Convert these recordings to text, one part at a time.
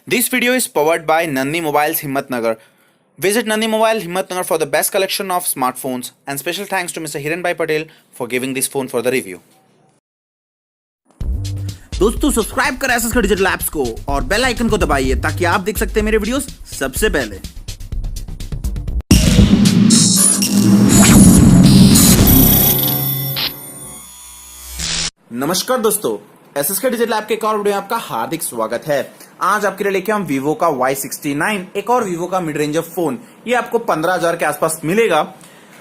This video is powered by Nandi Mobiles Himmatnagar. Visit Nandi Mobile Himmatnagar for the best collection of smartphones, and special thanks to Mr. Hiranbhai Patel for giving this phone for the review. दोस्तों subscribe करें SS digital apps को और bell icon को दबाइए ताकि आप देख सकते हैं मेरे वीडियोस सबसे पहले। नमस्कार दोस्तों, एसएस डिजिटल ऐप के एक और वीडियो में आपका हार्दिक स्वागत है। आज आपके लिए लेके हम वीवो का Y69, एक और वीवो का मिड रेंज फोन। ये आपको 15,000 के आसपास मिलेगा।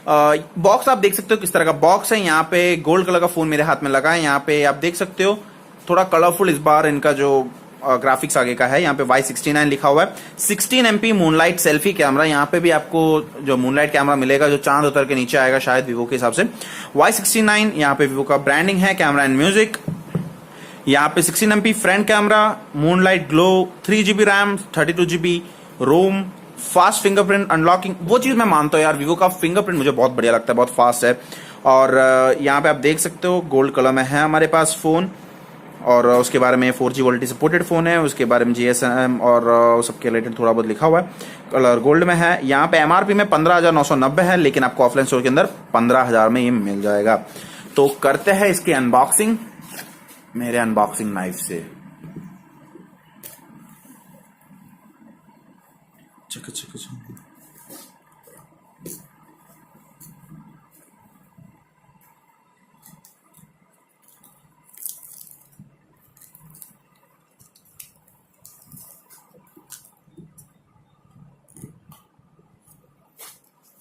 बॉक्स आप देख सकते हो किस तरह का बॉक्स है। यहाँ पे गोल्ड कलर का फोन मेरे हाथ में लगा है। यहाँ पे आप देख सकते हो थोड़ा कलरफुल इस बार इनका जो ग्राफिक्स आगे का है। यहाँ पे Y69 लिखा हुआ है। 16 MP मूनलाइट सेल्फी कैमरा। यहाँ पे भी आपको जो मूनलाइट कैमरा मिलेगा जो चांद उतर के नीचे आएगा शायद वीवो के हिसाब से। Y69 यहाँ पे वीवो का ब्रांडिंग है। Camera and music. यहाँ पे 16 MP front camera, moonlight glow, 3GB RAM, 32GB रोम, फास्ट फिंगरप्रिंट अनलॉकिंग। वो चीज मैं मानता हूँ यार, वीवो का फिंगरप्रिंट मुझे बहुत बढ़िया लगता है, बहुत फास्ट है। और यहाँ पे आप देख सकते हो गोल्ड कलर में है हमारे पास फोन। और उसके बारे में 4G वोल्टी सपोर्टेड फोन है। उसके बारे में GSM और सबके रिलेटेड थोड़ा बहुत लिखा हुआ है। कलर गोल्ड में है। यहाँ पे MRP में 15,990 है, लेकिन आपको ऑफलाइन स्टोर के अंदर 15,000 में ये मिल जाएगा। तो करते हैं इसकी अनबॉक्सिंग मेरे अनबॉक्सिंग नाइफ से। चक चक चक।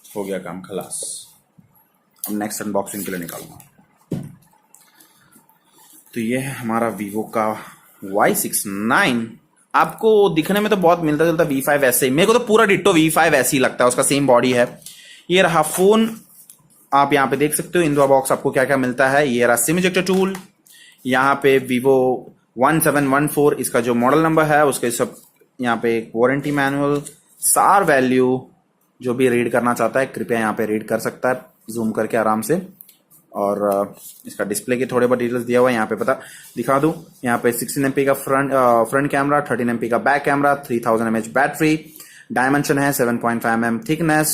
हो गया काम खलास। अब नेक्स्ट अनबॉक्सिंग के लिए निकालूंगा। तो ये है हमारा वीवो का Y69। आपको दिखने में तो बहुत मिलता जुलता V5 ऐसे ही, मेरे को तो पूरा डिट्टो V5 ऐसे ही लगता है, उसका सेम बॉडी है। ये रहा फोन। आप यहाँ पे देख सकते हो इंदुआ बॉक्स आपको क्या क्या मिलता है। ये रहा सिम इजेक्टर टूल। यहाँ पे Vivo 1714 इसका जो मॉडल नंबर है उसके सब। यहाँ पे एक वारंटी मैनुअल, सार वैल्यू। जो भी रीड करना चाहता है कृपया यहाँ पे रीड कर सकता है जूम करके आराम से। और इसका डिस्प्ले के थोड़े बहुत डिटेल्स दिया हुआ है। यहाँ पे पता दिखा दूं। यहाँ पे 16 MP का फ्रंट कैमरा, 13 MP का back camera, 3000 mAh battery, dimension है 7.5 mm थिकनेस,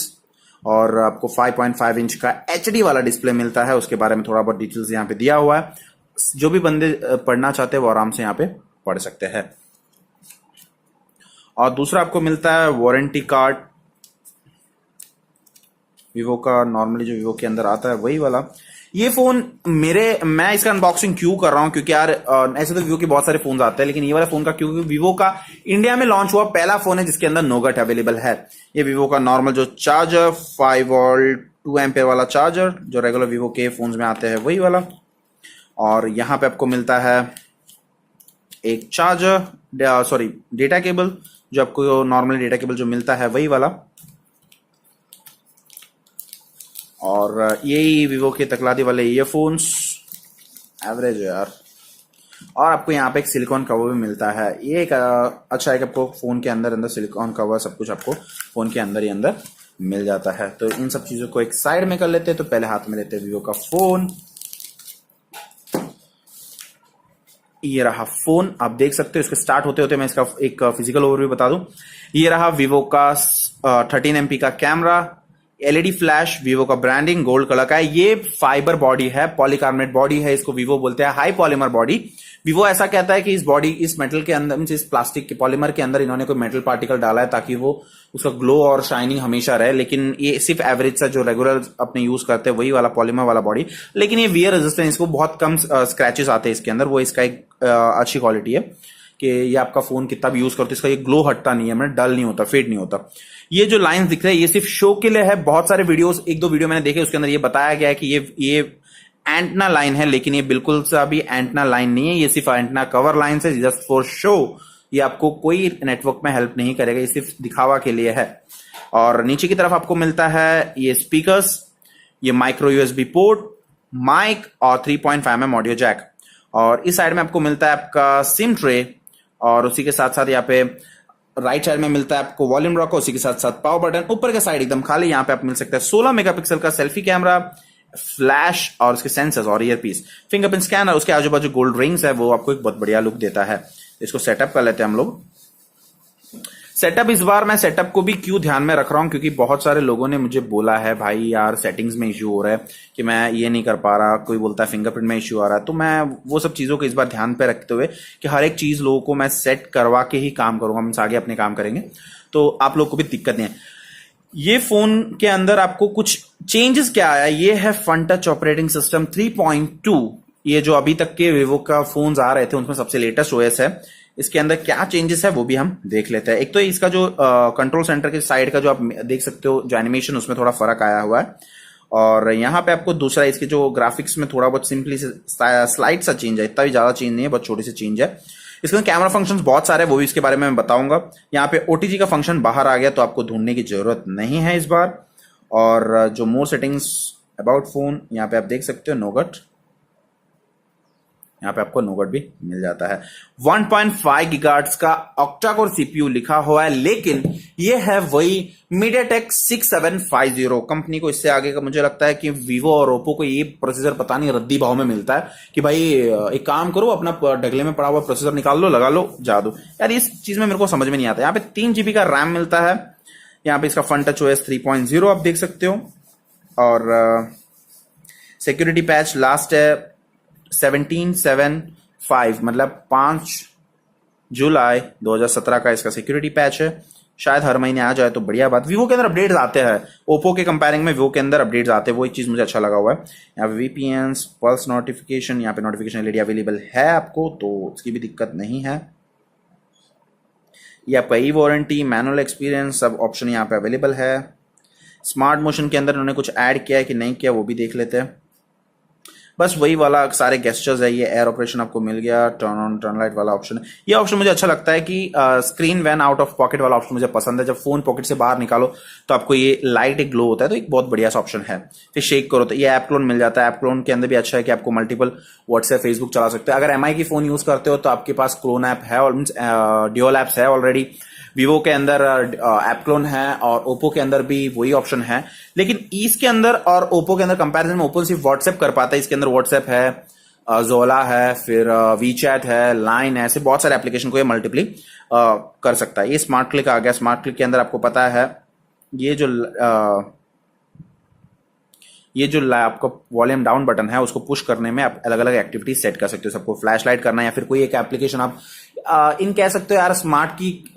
और आपको 5.5 इंच का HD वाला डिस्प्ले मिलता है। उसके बारे में थोड़ा बहुत डिटेल्स यहाँ पे दिया हुआ है। जो भी बंदे पढ़ना चाहते हैं वो आराम से यहाँ पे पढ़ सकते हैं। और दूसरा आपको मिलता है वारंटी कार्ड, वीवो का नॉर्मली जो वीवो के अंदर आता है वही वाला। ये फोन मैं इसका अनबॉक्सिंग क्यों कर रहा हूं, क्योंकि यार ऐसे तो वीवो के बहुत सारे फोन आते हैं, लेकिन ये वाला फोन का क्योंकि वीवो का इंडिया में लॉन्च हुआ पहला फोन है जिसके अंदर नोगट अवेलेबल है। ये वीवो का नॉर्मल जो चार्जर 5 वोल्ट 2 एम्पेयर वाला चार्जर जो रेगुलर वीवो के फोन्स में आते हैं वही वाला। और यहाँ पे आपको मिलता है एक चार्जर, सॉरी डेटा केबल, जो आपको नॉर्मल डेटा केबल जो मिलता है वही वाला। और यही वीवो के तकलादी वाले ईयरफोन्स एवरेज है यार। और आपको यहाँ पे एक सिलिकॉन कवर भी मिलता है। ये एक अच्छा है कि आपको फोन के अंदर सिलिकॉन कवर सब कुछ आपको फोन के अंदर ही अंदर मिल जाता है। तो इन सब चीजों को एक साइड में कर लेते हैं। तो पहले हाथ में लेते हैं वीवो का फोन। ये रहा फोन, आप देख सकते हो। इसके स्टार्ट होते होते मैं इसका एक फिजिकल ओवरव्यू बता दूं। ये रहा वीवो का 13 MP का कैमरा, LED फ्लैश, वीवो का ब्रांडिंग गोल्ड कलर का है। ये फाइबर बॉडी है, पॉलीकार्बोनेट बॉडी है। इसको वीवो बोलते हैं हाई पॉलीमर बॉडी। वीवो ऐसा कहता है कि इस बॉडी, इस मेटल के अंदर, इस प्लास्टिक के पॉलीमर के अंदर इन्होंने कोई मेटल पार्टिकल डाला है ताकि वो उसका ग्लो और शाइनिंग हमेशा रहे। लेकिन ये सिर्फ एवरेज सा जो रेगुलर अपने यूज करते हैं वही वाला पॉलीमर वाला बॉडी। लेकिन ये वियर रेजिस्टेंस, इसको बहुत कम स्क्रैचेस आते हैं इसके अंदर। वो इसका एक अच्छी क्वालिटी है कि ये आपका फोन कितना भी यूज करते इसका ये ग्लो हटता नहीं है, मतलब डल नहीं होता, फेड नहीं होता। ये जो लाइंस दिख रहे हैं ये सिर्फ शो के लिए है। बहुत सारे वीडियोस, एक दो वीडियो मैंने देखे उसके अंदर ये बताया गया है कि ये एंटना लाइन है, लेकिन ये बिल्कुल सा भी एंटना लाइन नहीं है। ये सिर्फ एंटना कवर लाइन है, जस्ट फॉर शो। ये आपको कोई नेटवर्क में हेल्प नहीं करेगा, ये सिर्फ दिखावा के लिए है। और नीचे की तरफ आपको मिलता है ये स्पीकर्स, ये माइक्रो USB पोर्ट, माइक और 3.5 mm ऑडियो जैक। और इस साइड में आपको मिलता है आपका सिम ट्रे। और उसी के साथ साथ यहाँ पे राइट साइड में मिलता है आपको वॉल्यूम रॉक, उसी के साथ साथ पावर बटन। ऊपर का साइड एकदम खाली, यहाँ पे आप मिल सकता है 16 मेगापिक्सल का सेल्फी कैमरा, फ्लैश और उसके सेंसर्स और ईयर पीस, फिंगरप्रिंट स्कैनर। उसके आजू बाजू गोल्ड रिंग्स है, वो आपको एक बहुत बढ़िया लुक देता है। इसको सेटअप कर लेते हैं हम लोग। सेटअप इस बार मैं सेटअप को भी क्यों ध्यान में रख रहा हूं, क्योंकि बहुत सारे लोगों ने मुझे बोला है भाई यार सेटिंग्स में इश्यू हो रहा है कि मैं ये नहीं कर पा रहा, कोई बोलता है फिंगरप्रिंट में इश्यू आ रहा है। तो मैं वो सब चीजों को इस बार ध्यान पे रखते हुए कि हर एक चीज लोगों को मैं सेट करवा के ही काम करूंगा, हम आगे अपने काम करेंगे तो आप लोग को भी दिक्कत नहीं है। ये फोन के अंदर आपको कुछ चेंजेस क्या आया, ये है फन टच ऑपरेटिंग सिस्टम 3.2। ये जो अभी तक के विवो का फोन्स आ रहे थे उनमें सबसे लेटेस्ट ओएस है। इसके अंदर क्या चेंजेस है वो भी हम देख लेते हैं। एक तो इसका जो कंट्रोल सेंटर के साइड का जो आप देख सकते हो जो एनिमेशन, उसमें थोड़ा फर्क आया हुआ है। और यहाँ पे आपको दूसरा इसके जो ग्राफिक्स में थोड़ा बहुत सिंपली स्लाइड सा चेंज है, इतना भी ज्यादा चेंज नहीं है, बहुत छोटी सी चेंज है। इसके कैमरा फंक्शंस बहुत सारे हैं, वो भी इसके बारे में मैं बताऊंगा। यहाँ पे ओटीजी का फंक्शन बाहर आ गया तो आपको ढूंढने की जरूरत नहीं है इस बार। और जो मोर सेटिंग्स अबाउट फोन, यहाँ पे आप देख सकते हो नोगट, यहाँ पे आपको नोगट भी मिल जाता है। 1.5 गीगाहर्ट्ज का ऑक्टा कोर सीपीयू लिखा हुआ है, लेकिन ये है वही MediaTek 6750 कंपनी को। इससे आगे का मुझे लगता है कि वीवो और ओप्पो को ये प्रोसेसर पता नहीं रद्दी भाव में मिलता है कि भाई एक काम करो, अपना ढगले में पड़ा हुआ प्रोसेसर निकाल लो, लगा लो, जा दो यार। इस चीज में मेरे को समझ में नहीं आता। यहाँ पे 3 GB का रैम मिलता है। यहाँ पे इसका फन टच ओएस 3.0 आप देख सकते हो। और सिक्योरिटी पैच लास्ट है 17.7.5, मतलब 5 जुलाई 2017 का इसका सिक्योरिटी पैच है। शायद हर महीने आ जाए तो बढ़िया बात। वीवो के अंदर अपडेट्स आते हैं, ओप्पो के कंपेयरिंग में वीवो के अंदर अपडेट्स आते हैं, वो एक चीज मुझे अच्छा लगा हुआ है। यहाँ पे वीपीएन्स, पल्स नोटिफिकेशन, यहाँ पे नोटिफिकेशन एलईडी अवेलेबल है आपको, तो उसकी भी दिक्कत नहीं है। ये आपका ई वारंटी, मैनुअल एक्सपीरियंस, सब ऑप्शन यहाँ पे अवेलेबल है। स्मार्ट मोशन के अंदर उन्होंने कुछ ऐड किया है कि नहीं किया वो भी देख लेते हैं। बस वही वाला सारे गेस्चर्स है। ये एयर ऑपरेशन आपको मिल गया, टर्न ऑन टर्न लाइट वाला ऑप्शन। ये ऑप्शन मुझे अच्छा लगता है कि screen when out of pocket वाला ऑप्शन मुझे पसंद है। जब फोन पॉकेट से बाहर निकालो तो आपको ये लाइट एक ग्लो होता है, तो एक बहुत बढ़िया सा ऑप्शन है। फिर शेक करो तो ये ऐप क्लोन मिल जाता है। ऐप क्लोन के अंदर भी अच्छा है कि आपको मल्टीपल व्हाट्सएप, फेसबुक चला सकते हैं। अगर एमआई की फोन यूज करते हो तो आपके पास क्लोन ऐप है, ड्यूअल ऐप्स है ऑलरेडी। वीवो के अंदर ऐप क्लोन है और ओप्पो के अंदर भी वही ऑप्शन है। लेकिन इसके अंदर और ओप्पो के अंदर कंपैरिजन में ओप्पो सिर्फ व्हाट्सएप कर पाता है। इसके अंदर व्हाट्सएप है, जोला है, फिर वीचैट है, लाइन है, ऐसे बहुत सारे एप्लीकेशन को ये मल्टीप्ली कर सकता है। ये स्मार्ट क्लिक आ गया। स्मार्ट क्लिक के अंदर आपको पता है ये जो आपका वॉल्यूम डाउन बटन है उसको पुश करने में आप अलग अलग एक्टिविटी सेट कर सकते हो। सबको फ्लैश लाइट करना है या फिर कोई एक एप्लीकेशन आप इन कह सकते हो यार, स्मार्ट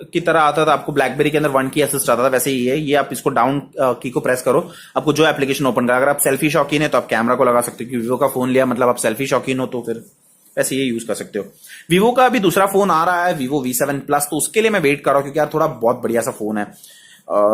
की तरह आता था आपको ब्लैकबेरी के अंदर 1 की असिस्ट आता था, वैसे ही है ये। आप इसको डाउन की को प्रेस करो, आपको जो एप्लीकेशन ओपन करा। अगर आप सेल्फी शौकीन है तो आप कैमरा को लगा सकते हो, क्योंकि वीवो का फोन लिया मतलब आप सेल्फी शौकीन हो, तो फिर वैसे ये यूज कर सकते हो। वीवो का अभी दूसरा फोन आ रहा है, वीवो V7 प्लस, तो उसके लिए मैं वेट कर रहा हूँ क्योंकि यार थोड़ा बहुत बढ़िया सा फोन है।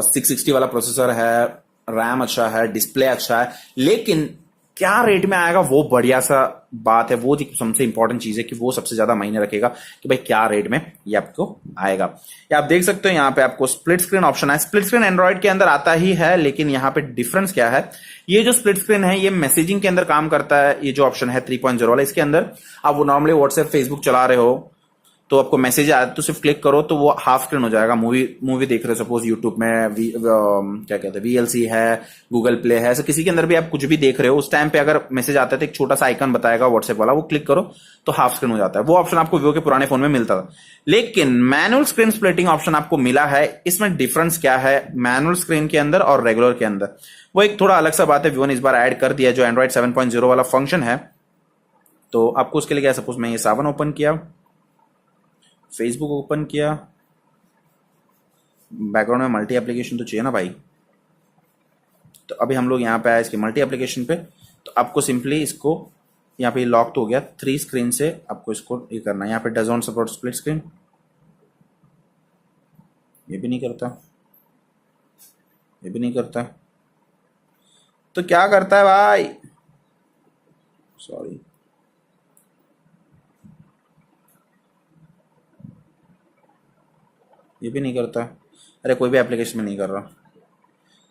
660 वाला प्रोसेसर है, रैम अच्छा है, डिस्प्ले अच्छा है, लेकिन क्या रेट में आएगा वो बढ़िया सा बात है। वो सबसे इंपॉर्टेंट चीज है कि वो सबसे ज्यादा मायने रखेगा कि भाई क्या रेट में ये आपको आएगा। ये आप देख सकते हो यहाँ पे आपको स्प्लिट स्क्रीन ऑप्शन है। स्प्लिट स्क्रीन एंड्रॉइड के अंदर आता ही है, लेकिन यहाँ पे डिफरेंस क्या है, ये जो स्प्लिट स्क्रीन है ये मैसेजिंग के अंदर काम करता है। ये जो ऑप्शन है 3.0 वाला, इसके अंदर आप वो नॉर्मली व्हाट्सएप, फेसबुक चला रहे हो तो आपको मैसेज आया तो सिर्फ क्लिक करो तो वो हाफ स्क्रीन हो जाएगा। मूवी देख रहे हो सपोज यूट्यूब में, क्या कहते हैं, VLC है, गूगल प्ले है, ऐसे किसी के अंदर भी आप कुछ भी देख रहे हो उस टाइम पे अगर मैसेज आता है तो एक छोटा सा आइकन बताएगा व्हाट्सएप वाला, वो क्लिक करो तो हाफ स्क्रीन हो जाता है। वो ऑप्शन आपको वीवो के पुराने फोन में मिलता था। लेकिन मैनुअल स्क्रीन स्प्लिटिंग ऑप्शन आपको मिला है। इसमें डिफरेंस क्या है मैनुअल स्क्रीन के अंदर और रेगुलर के अंदर, वो एक थोड़ा अलग सा बात है। वीवो ने इस बार ऐड कर दिया जो एंड्रॉइड 7.0 वाला फंक्शन है। तो आपको उसके लिए क्या, सपोज मैं ये 7 ओपन किया, फेसबुक ओपन किया, बैकग्राउंड में मल्टी एप्लीकेशन तो चाहिए ना भाई। तो अभी हम लोग यहाँ पे आए इसके मल्टी एप्लीकेशन पे, तो आपको सिंपली इसको यहाँ पे लॉक तो हो गया, 3 स्क्रीन से आपको इसको ये करना है। यहाँ पे does not support split screen, ये भी नहीं करता, ये भी नहीं करता, तो क्या करता है भाई, सॉरी, ये भी नहीं करता। अरे कोई भी एप्लीकेशन में नहीं कर रहा।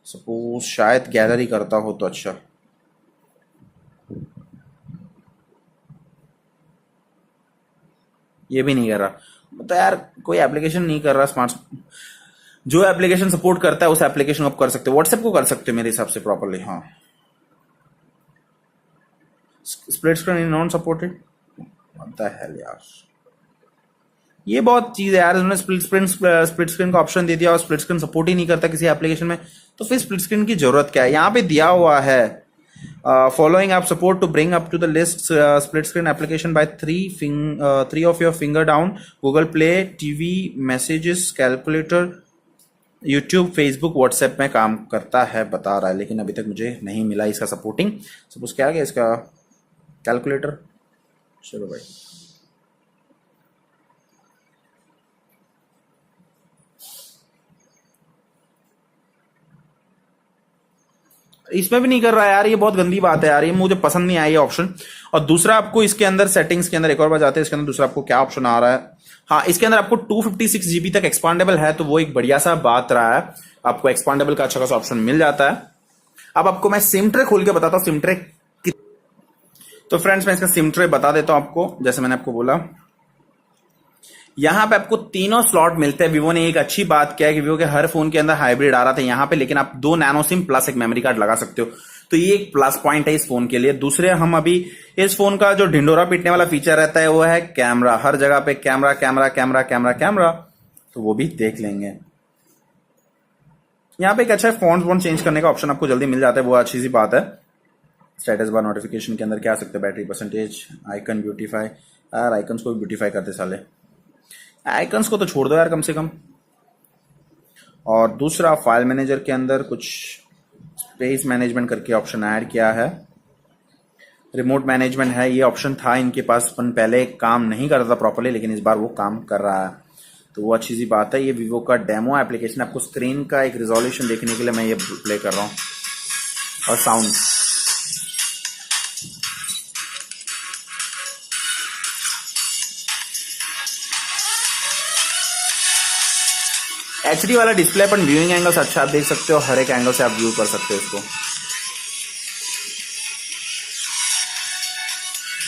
सपोज शायद गैलरी करता हो तो अच्छा, ये भी नहीं कर रहा। तो यार कोई एप्लीकेशन नहीं कर रहा स्मार्ट। जो एप्लीकेशन सपोर्ट करता है उस एप्लीकेशन को आप कर सकते हो। व्हाट्सएप को कर सकते हो मेरे हिसाब से प्रॉपरली। हाँ, split screen non supported, what the hell यार। ये बहुत चीज है यार, उन्होंने स्प्लिट स्क्रीन का ऑप्शन दे दिया और स्प्लिट स्क्रीन सपोर्ट ही नहीं करता किसी एप्लीकेशन में, तो फिर स्प्लिट स्क्रीन की जरूरत क्या है। यहाँ पे दिया हुआ है following app support to bring up to the list split screen application by three of your finger down: Google Play, TV, Messages, Calculator, YouTube, Facebook, WhatsApp में काम करता है बता रहा है, लेकिन अभी तक मुझे नहीं मिला इसका सपोर्टिंग। सपोज क्या आ गया इसका कैलकुलेटर। चलो भाई, इसमें भी नहीं कर रहा है यार, ये बहुत गंदी बात है यार, ये मुझे पसंद नहीं आया ये ऑप्शन। और दूसरा आपको इसके अंदर सेटिंग्स के अंदर एक और बार जाते हैं, इसके अंदर दूसरा आपको क्या ऑप्शन आ रहा है। हाँ, इसके अंदर आपको 256 GB तक एक्सपांडेबल है, तो वो एक बढ़िया सा बात रहा है, आपको एक्सपांडेबल का अच्छा खासा ऑप्शन मिल जाता है। अब आपको मैं सिम ट्रे खोल के बताता हूँ सिम ट्रे। तो फ्रेंड्स मैं इसका सिम ट्रे बता देता हूं आपको। जैसे मैंने आपको बोला, यहां पे आपको तीनों स्लॉट मिलते हैं। विवो ने एक अच्छी बात किया है कि विवो के हर फोन के अंदर हाइब्रिड आ रहा था यहां पे, लेकिन आप 2 नैनो सिम प्लस एक मेमोरी कार्ड लगा सकते हो, तो ये एक प्लस पॉइंट है इस फोन के लिए। दूसरे, हम अभी इस फोन का जो ढिंडोरा पीटने वाला फीचर रहता है वो है कैमरा। हर जगह पे camera camera camera camera camera, तो वो भी देख लेंगे। यहाँ पे एक अच्छा फॉन्ट चेंज करने का ऑप्शन आपको जल्दी मिल जाता है, वो अच्छी सी बात है। स्टेटस बार नोटिफिकेशन के अंदर क्या आ सकते हैं, बैटरी परसेंटेज, आइकन ब्यूटीफाई। यार आइकन्स को भी ब्यूटीफाई करते साले, आइकन्स को तो छोड़ दो यार कम से कम। और दूसरा, फाइल मैनेजर के अंदर कुछ स्पेस मैनेजमेंट करके ऑप्शन ऐड किया है। रिमोट मैनेजमेंट है, ये ऑप्शन था इनके पास, पहले काम नहीं कर रहा था प्रॉपर्ली, लेकिन इस बार वो काम कर रहा है, तो वो अच्छी सी बात है। ये वीवो का डेमो एप्लीकेशन, आपको स्क्रीन का एक रिजोल्यूशन देखने के लिए मैं ये प्ले कर रहा हूँ। और साउंड, एचडी वाला डिस्प्ले, पर व्यूइंग एंगल्स अच्छा आप देख सकते हो, हर एक एंगल से आप व्यू कर सकते हो इसको।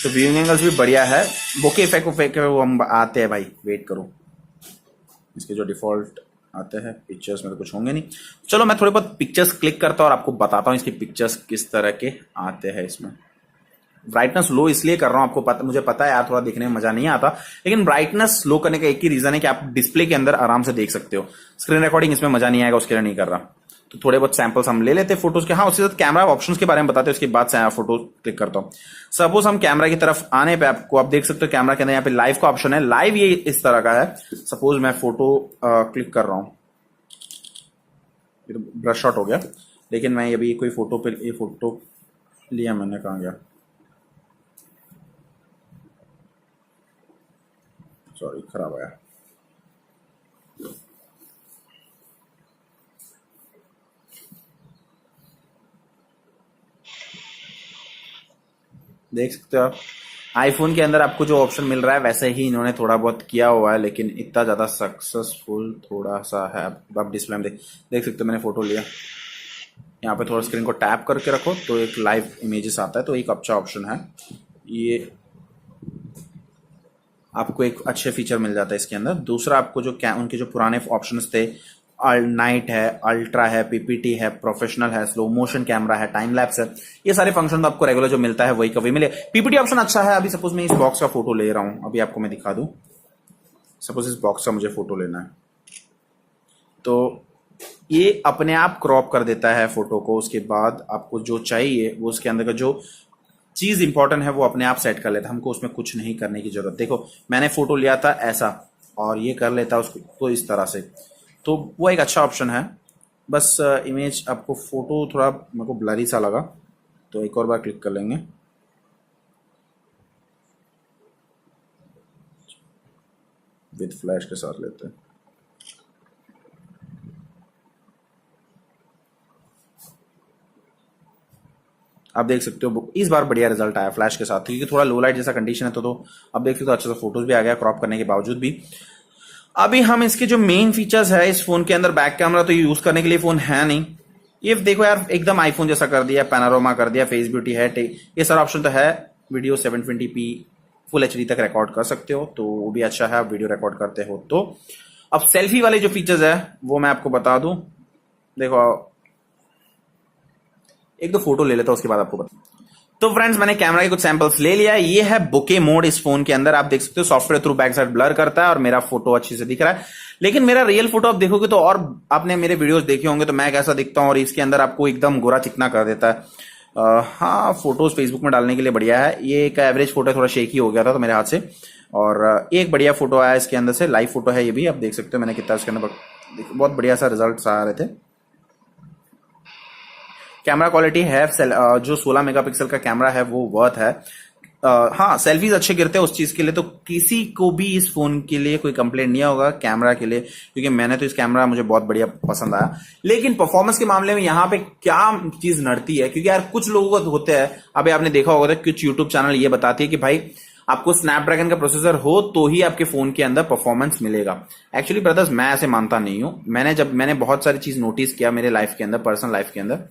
तो व्यूइंग एंगल्स भी बढ़िया है। बोके इफेक्ट वो हम आते हैं भाई, वेट करो। इसके जो डिफॉल्ट आते हैं पिक्चर्स में तो कुछ होंगे नहीं। चलो मैं थोड़े बहुत पिक्चर्स क्लिक करता हूँ और आपको बताता हूँ इसकी पिक्चर्स किस तरह के आते हैं इसमें। ब्राइटनेस लो इसलिए कर रहा हूं, आपको पता, मुझे पता है यार थोड़ा दिखने में मजा नहीं आता, लेकिन ब्राइटनेस लो करने का एक ही रीजन है कि आप डिस्प्ले के अंदर आराम से देख सकते हो। स्क्रीन रिकॉर्डिंग इसमें मजा नहीं आएगा, उसके लिए नहीं कर रहा। तो थोड़े बहुत सैंपल्स हम ले लेते हैं फोटोज के। हाँ, उसके साथ कैमरा ऑप्शंस के बारे में बताते हैं, उसके बाद से फोटो क्लिक करता हूँ। सपोज हम कैमरा की तरफ आने पे आपको, आप देख सकते हो कैमरा के अंदर यहाँ पे लाइव का ऑप्शन है। लाइव ये इस तरह का है। सपोज मैं फोटो क्लिक कर रहा हूँ, ब्रश शॉट हो गया, लेकिन मैं अभी कोई फोटो पे, ये फोटो लिया मैंने, कहाँ गया, सॉरी खराब आया। देख सकते हो आप, आईफोन के अंदर आपको जो ऑप्शन मिल रहा है वैसे ही इन्होंने थोड़ा बहुत किया हुआ है, लेकिन इतना ज्यादा सक्सेसफुल थोड़ा सा है। अब डिस्प्ले में देख सकते हो, मैंने फोटो लिया, यहाँ पे थोड़ा स्क्रीन को टैप करके रखो तो एक लाइव इमेजेस आता है, तो एक अच्छा ऑप्शन है ये, आपको एक अच्छे फीचर मिल जाता है इसके अंदर। दूसरा, आपको जो उनके जो पुराने ऑप्शंस थे, नाइट है, अल्ट्रा है, पीपीटी है, प्रोफेशनल है, स्लो मोशन कैमरा है, टाइम लैप्स है, ये सारे फंक्शन तो आपको रेगुलर जो मिलता है वही कभी मिले। पीपीटी ऑप्शन अच्छा है। अभी सपोज मैं इस बॉक्स का फोटो ले रहा हूं, अभी आपको मैं दिखा दूं। सपोज इस बॉक्स का मुझे फोटो लेना है, तो ये अपने आप क्रॉप कर देता है फोटो को। उसके बाद आपको जो चाहिए वो उसके अंदर का जो चीज इंपॉर्टेंट है वो अपने आप सेट कर लेता है, हमको उसमें कुछ नहीं करने की जरूरत। देखो मैंने फोटो लिया था ऐसा, और ये कर लेता उसको तो इस तरह से, तो वो एक अच्छा ऑप्शन है। बस इमेज आपको, फोटो थोड़ा मेरे को ब्लरी सा लगा, तो एक और बार क्लिक कर लेंगे। विद फ्लैश के साथ लेते हैं। आप देख सकते हो इस बार बढ़िया रिजल्ट आया फ्लैश के साथ, क्योंकि थोड़ा लो लाइट जैसा कंडीशन है, तो अब देख सकते हो अच्छे से फोटोज भी आ गया क्रॉप करने के बावजूद भी। अभी हम इसके जो मेन फीचर्स है इस फोन के अंदर, बैक कैमरा तो यूज करने के लिए फोन है नहीं, ये देखो यार एकदम आईफोन जैसा कर दिया, पैनोरामा कर दिया, फेस ब्यूटी है, ये सारा ऑप्शन तो है। वीडियो 720p फुल एचडी तक रिकॉर्ड कर सकते हो, तो वो भी अच्छा है, आप वीडियो रिकॉर्ड करते हो तो। अब सेल्फी वाले जो फीचर्स है वो मैं आपको बता दूं। देखो एक दो फोटो ले लेता हूं, उसके बाद आपको बता। तो फ्रेंड्स मैंने कैमरा के कुछ सैंपल्स ले लिया है। ये है बुके मोड इस फोन के अंदर, आप देख सकते हो software through back side blur करता है और मेरा फोटो अच्छे से दिख रहा है। लेकिन मेरा रियल फोटो आप देखोगे तो, और आपने मेरे वीडियोस देखे होंगे तो मैं कैसा दिखता हूं, और इसके अंदर आपको एकदम गोरा चिकना कर देता है। हाँ, फोटोज फेसबुक में डालने के लिए बढ़िया है। ये एक एवरेज फोटो, थोड़ा शेकी हो गया था तो मेरे हाथ से, और एक बढ़िया फोटो आया इसके अंदर से, लाइव फोटो है ये भी, आप देख सकते हो मैंने कितना इसके अंदर बहुत बढ़िया सा रिजल्ट आ रहे थे। कैमरा क्वालिटी है, जो 16 मेगापिक्सल का कैमरा है वो वर्थ है। हाँ, सेल्फीज अच्छे गिरते हैं, उस चीज के लिए तो किसी को भी इस फोन के लिए कोई कंप्लेंट नहीं होगा कैमरा के लिए, क्योंकि मैंने तो इस कैमरा मुझे बहुत बढ़िया पसंद आया। लेकिन परफॉर्मेंस के मामले में यहाँ पे क्या चीज नड़ती है, क्योंकि यार कुछ लोगों को होते हैं, अभी आपने देखा होगा तो कुछ यूट्यूब चैनल ये बताती है कि भाई आपको स्नैपड्रैगन का प्रोसेसर हो तो ही आपके फोन के अंदर परफॉर्मेंस मिलेगा। एक्चुअली ब्रदर्स, मैं ऐसे मानता नहीं हूं। मैंने बहुत सारी चीज नोटिस किया मेरे लाइफ के अंदर, पर्सनल लाइफ के अंदर,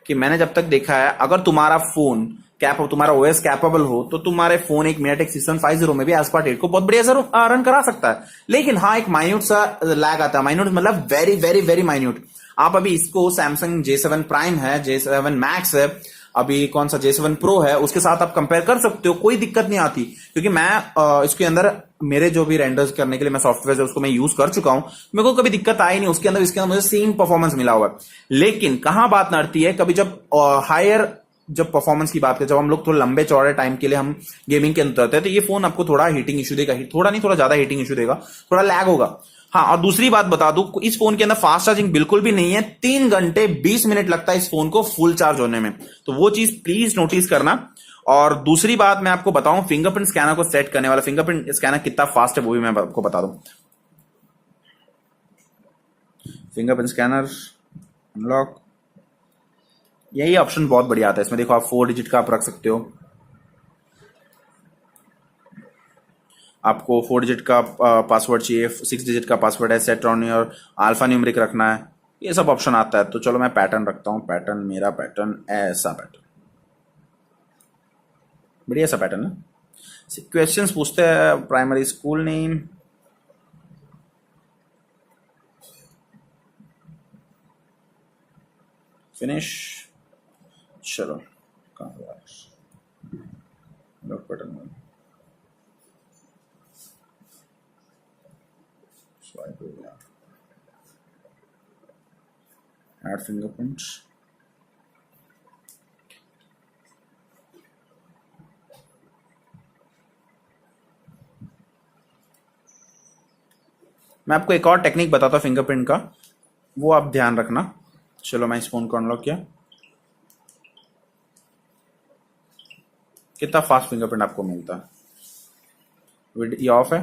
कि मैंने जब तक देखा है अगर तुम्हारा फोन तुम्हारा ओएस कैपेबल हो तो तुम्हारे फोन एक MediaTek 6750 में भी एस्पार्ट 8 को बहुत बढ़िया से रन करा सकता है। लेकिन हाँ, एक माइन्यूट सा लैग आता है। माइन्यूट मतलब वेरी वेरी वेरी माइन्यूट। आप अभी इसको सैमसंग J7 प्राइम है, J7 मैक्स है, अभी कौन सा J7 प्रो है, उसके साथ आप कंपेयर कर सकते हो, कोई दिक्कत नहीं आती। क्योंकि मैं इसके अंदर मेरे जो भी रेंडर्स करने के लिए मैं सॉफ्टवेयर है उसको मैं यूज कर चुका हूं, मेरे को कभी दिक्कत आई नहीं उसके अंदर। इसके अंदर मुझे सेम परफॉर्मेंस मिला हुआ है। लेकिन कहां बात नड़ती है, कभी जब परफॉर्मेंस की बात करें, जब हम लोग थोड़ा लंबे चौड़े टाइम के लिए हम गेमिंग के अंदर हैं, तो ये फोन आपको थोड़ा हीटिंग इशू देगा, थोड़ा नहीं थोड़ा ज्यादा हीटिंग इशू देगा, थोड़ा लैग होगा। हाँ, और दूसरी बात बता दूं, इस फोन के अंदर फास्ट चार्जिंग बिल्कुल भी नहीं है। 3 घंटे 20 मिनट लगता है इस फोन को फुल चार्ज होने में, तो वो चीज प्लीज नोटिस करना। और दूसरी बात मैं आपको बताऊं, फिंगरप्रिंट स्कैनर को सेट करने वाला फिंगरप्रिंट स्कैनर कितना फास्ट है वो भी मैं आपको बता दूं। फिंगरप्रिंट स्कैनर अनलॉक, यही ऑप्शन बहुत बढ़िया आता है इसमें। देखो, आप 4 डिजिट का आप रख सकते हो, आपको 4 डिजिट का पासवर्ड चाहिए, 6 डिजिट का पासवर्ड है, set on your alpha numeric रखना है, ये सब ऑप्शन आता है। तो चलो मैं पैटर्न रखता हूं, मेरा पैटर्न ऐसा पैटर्न, बढ़िया सा पैटर्न है। क्वेश्चंस पूछते हैं, प्राइमरी स्कूल नेम, फिनिश, चलो कहाँ पैटर्न में स्वाइप हो गया, ऐड फिंगरप्रिंट्स, मैं आपको एक और टेक्निक बताता हूं फिंगरप्रिंट का, वो आप ध्यान रखना। चलो मैं इस फोन को अनलॉक किया, कितना फास्ट फिंगरप्रिंट आपको मिलता है। ये ऑफ है,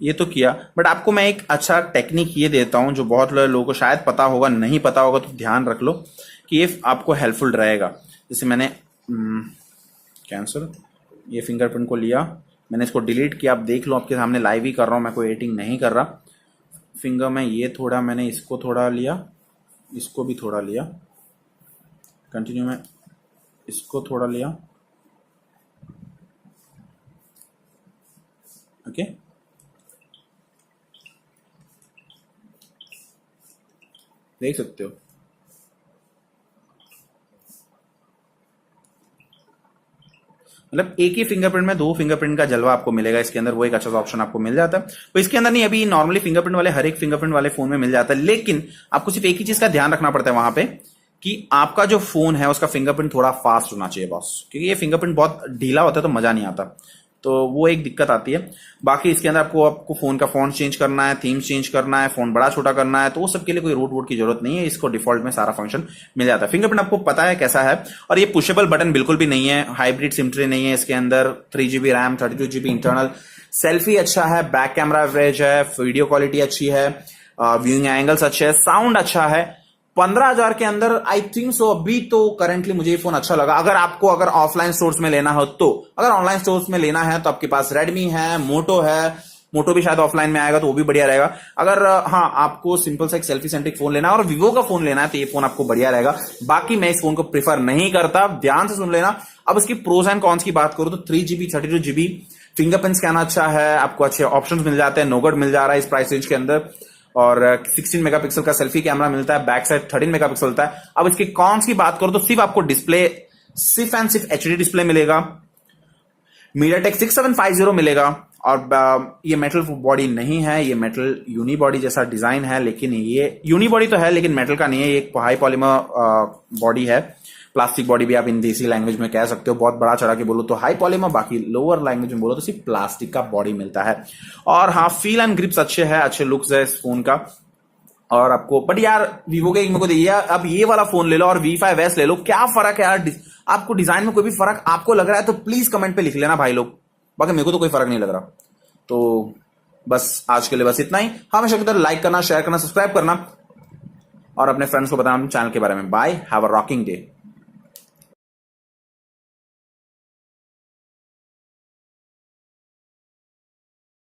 ये तो किया, बट आपको मैं एक अच्छा टेक्निक ये देता हूं जो बहुत लोगों को शायद पता होगा, नहीं पता होगा तो ध्यान रख लो कि ये आपको हेल्पफुल रहेगा। जैसे मैंने कैंसिल, ये फिंगरप्रिंट को लिया, मैंने इसको डिलीट किया, आप देख लो, आपके सामने लाइव ही कर रहा हूं, मैं कोई एडिटिंग नहीं कर रहा। फिंगर में ये थोड़ा मैंने इसको थोड़ा लिया, इसको भी थोड़ा लिया, कंटिन्यू में इसको थोड़ा लिया, ओके। देख सकते हो, मतलब एक ही फिंगरप्रिंट में 2 फिंगरप्रिंट का जलवा आपको मिलेगा इसके अंदर, वो एक अच्छा सा ऑप्शन आपको मिल जाता है। तो इसके अंदर नहीं, अभी नॉर्मली फिंगरप्रिंट वाले हर एक फिंगरप्रिंट वाले फोन में मिल जाता है, लेकिन आपको सिर्फ एक ही चीज का ध्यान रखना पड़ता है वहां पे, कि आपका जो फोन है उसका फिंगरप्रिंट थोड़ा फास्ट होना चाहिए बॉस, क्योंकि ये फिंगरप्रिंट बहुत ढीला होता है तो मजा नहीं आता, तो वो एक दिक्कत आती है। बाकी इसके अंदर आपको फोन का फॉन्ट चेंज करना है, थीम चेंज करना है, फोन बड़ा छोटा करना है, तो वो सब के लिए कोई रूट वूट की जरूरत नहीं है, इसको डिफॉल्ट में सारा फंक्शन मिल जाता है। फिंगरप्रिंट आपको पता है कैसा है, और ये पुशेबल बटन बिल्कुल भी नहीं है, हाइब्रिड सिम ट्रे नहीं है इसके अंदर, 3GB RAM, 32GB internal, selfie अच्छा है, बैक कैमरा एवरेज है, वीडियो क्वालिटी अच्छी है, व्यूइंग एंगल्स अच्छे है, साउंड अच्छा है। 15,000 के अंदर आई थिंक सो अभी तो करंटली मुझे ये फोन अच्छा लगा। अगर ऑफलाइन स्टोर्स में लेना हो तो, अगर ऑनलाइन स्टोर्स में लेना है तो आपके पास रेडमी है, मोटो है, मोटो भी शायद ऑफलाइन में आएगा तो वो भी बढ़िया रहेगा। अगर हाँ आपको सिंपल सा एक सेल्फी सेंट्रिक फोन लेना है और विवो का फोन लेना है तो ये फोन आपको बढ़िया रहेगा। बाकी मैं इस फोन को प्रीफर नहीं करता, ध्यान से सुन लेना। अब इसकी प्रोज एंड कॉन्स की बात करूं तो 3GB 32GB फिंगरप्रिंट स्कैनर अच्छा है, आपको अच्छे ऑप्शंस मिल जाते हैं, नोगट मिल जा रहा है इस प्राइस रेंज के अंदर, और 16 मेगापिक्सल का सेल्फी कैमरा मिलता है, बैक साइड 13 मेगापिक्सल मिलता है। अब इसके कॉन्स की बात करो तो सिर्फ आपको डिस्प्ले सिर्फ एंड सिर्फ एचडी डिस्प्ले मिलेगा, मीडियाटेक 6750 मिलेगा, और ये मेटल बॉडी नहीं है, ये मेटल यूनी बॉडी जैसा डिजाइन है, लेकिन ये यूनी बॉडी तो है लेकिन मेटल का नहीं है, ये एक हाई पॉलीमर बॉडी है, प्लास्टिक बॉडी भी आप इन देसी लैंग्वेज में कह सकते हो, बहुत बड़ा चढ़ा के बोलो तो हाई पॉलीमर, बाकी लोअर लैंग्वेज में बोलो तो सिर्फ प्लास्टिक का बॉडी मिलता है। और हाँ, फील एंड ग्रिप्स अच्छे है, अच्छे लुक्स है इस फोन का। और आपको बट यार वीवो के मेरे को देखिए, अब ये वाला फोन ले लो और V5s ले लो, क्या फर्क है यार, आपको डिजाइन में कोई भी फर्क आपको लग रहा है तो प्लीज कमेंट पे लिख लेना भाई लोग, बाकी मेरे को तो कोई फर्क नहीं लग रहा। तो बस आज के लिए बस इतना ही, हमेशा की तरह लाइक करना, शेयर करना, सब्सक्राइब करना और अपने फ्रेंड्स को बताना चैनल के बारे में। Bye, have a rocking day.